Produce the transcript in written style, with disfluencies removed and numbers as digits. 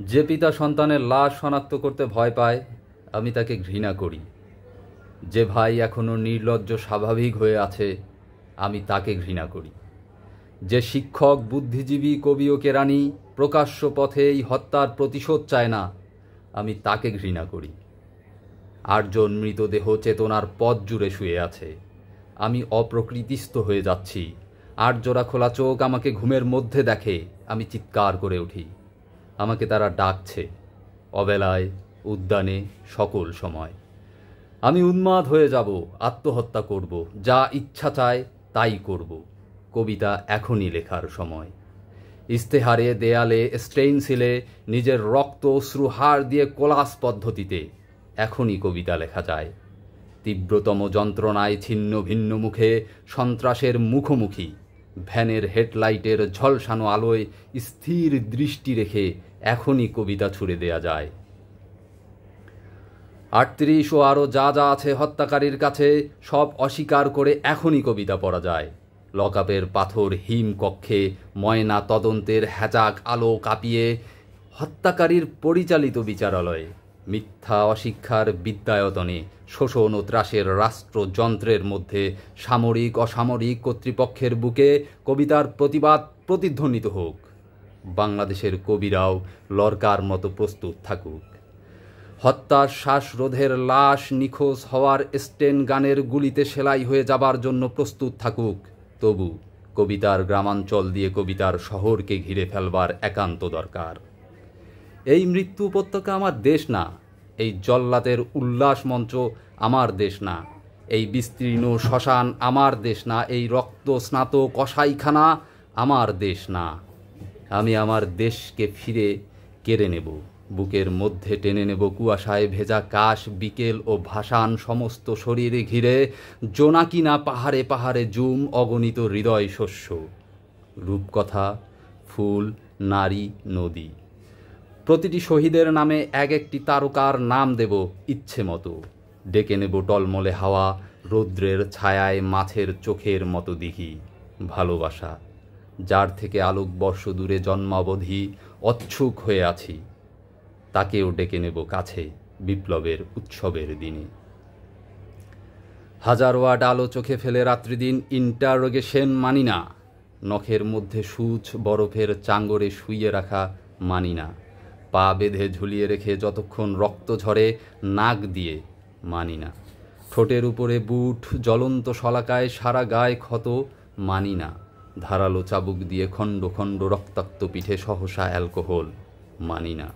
যে পিতা সন্তানের লাশ শনাক্ত করতে ভয় পায়, আমি তাকে ঘৃণা করি। যে ভাই এখনও নির্লজ্জ স্বাভাবিক হয়ে আছে, আমি তাকে ঘৃণা করি। যে শিক্ষক, বুদ্ধিজীবী, কবি ও কেরানি প্রকাশ্য পথে এই হত্যার প্রতিশোধ চায় না, আমি তাকে ঘৃণা করি। ৮ জন মৃতদেহ চেতনার পথ জুড়ে শুয়ে আছে। আমি অপ্রকৃতিস্থ হয়ে যাচ্ছি। ৮ জোড়া খোলা চোখ আমাকে ঘুমের মধ্যে দেখে। আমি চিৎকার করে উঠি। আমাকে তারা ডাকছে, অবেলায়, উদ্যানে, সকল সময়। আমি উন্মাদ হয়ে যাব, আত্মহত্যা করব, যা ইচ্ছা চায় তাই করব। কবিতা এখনই লেখার সময়। ইস্তেহারে, দেয়ালে, স্টেইনসিলে, নিজের রক্ত অশ্রু হাড় দিয়ে কোলাস পদ্ধতিতে এখনই কবিতা লেখা যায়। তীব্রতম যন্ত্রণায় ছিন্ন ভিন্ন মুখে, সন্ত্রাসের মুখোমুখি, ভ্যানের হেডলাইটের ঝলসানো আলোয় স্থির দৃষ্টি রেখে এখনই কবিতা ছুড়ে দেয়া যায়। ৩৮ ও আরও যা যা আছে হত্যাকারীর কাছে, সব অস্বীকার করে এখনই কবিতা পড়া যায়। লকআপের পাথর হিম কক্ষে ময়না তদন্তের হ্যাজাক আলো কাঁপিয়ে, হত্যাকারীর পরিচালিত বিচারালয়ে, মিথ্যা অশিক্ষার বিদ্যায়তনে, শোষণ ও ত্রাসের রাষ্ট্রযন্ত্রের মধ্যে, সামরিক অসামরিক কর্তৃপক্ষের বুকে কবিতার প্রতিবাদ প্রতিধ্বনিত হোক। বাংলাদেশের কবিরাও লরকার মতো প্রস্তুত থাকুক। হত্যার শ্বাসরোধের লাশ নিখোঁজ হওয়ার স্টেন গানের গুলিতে সেলাই হয়ে যাবার জন্য প্রস্তুত থাকুক। তবু কবিতার গ্রামাঞ্চল দিয়ে কবিতার শহরকে ঘিরে ফেলবার একান্ত দরকার। এই মৃত্যু উপত্যকা আমার দেশ না। এই জল্লাদের উল্লাস মঞ্চ আমার দেশ না। এই বিস্তীর্ণ শ্মশান আমার দেশ না। এই রক্ত স্নাত কসাইখানা আমার দেশ না। আমি আমার দেশকে ফিরে কেড়ে নেব। বুকের মধ্যে টেনে নেব কুয়াশায় ভেজা কাশ, বিকেল ও ভাসান সমস্ত শরীরে ঘিরে, জোনাকিনা পাহাড়ে পাহাড়ে জুম অগণিত হৃদয় শস্য, রূপকথা, ফুল, নারী, নদী। প্রতিটি শহীদের নামে এক একটি তারকার নাম দেব ইচ্ছে মতো। ডেকে নেব টলমলে হাওয়া, রৌদ্রের ছায়ায় মাছের চোখের মতো দিঘি। ভালোবাসা, যার থেকে আলোকবর্ষ দূরে জন্মাবধি অচ্ছুক হয়ে আছি, তাকেও ডেকে নেব কাছে বিপ্লবের উৎসবের দিনে। 1000 ওয়াট আলো চোখে ফেলে রাত্রিদিন ইন্টারোগেশন মানি না। নখের মধ্যে সূচ বরফের চাঙ্গরে শুইয়ে রাখা মানি না। পা বেঁধে ঝুলিয়ে রেখে যতক্ষণ রক্ত ঝরে নাক দিয়ে মানি না। ঠোঁটের উপরে বুট, জ্বলন্ত শলাকায় সারা গায়ে ক্ষত মানি না। ধারালো চাবুক দিয়ে খণ্ড খণ্ড রক্তাক্ত পিঠে সহসা অ্যালকোহল মানি না।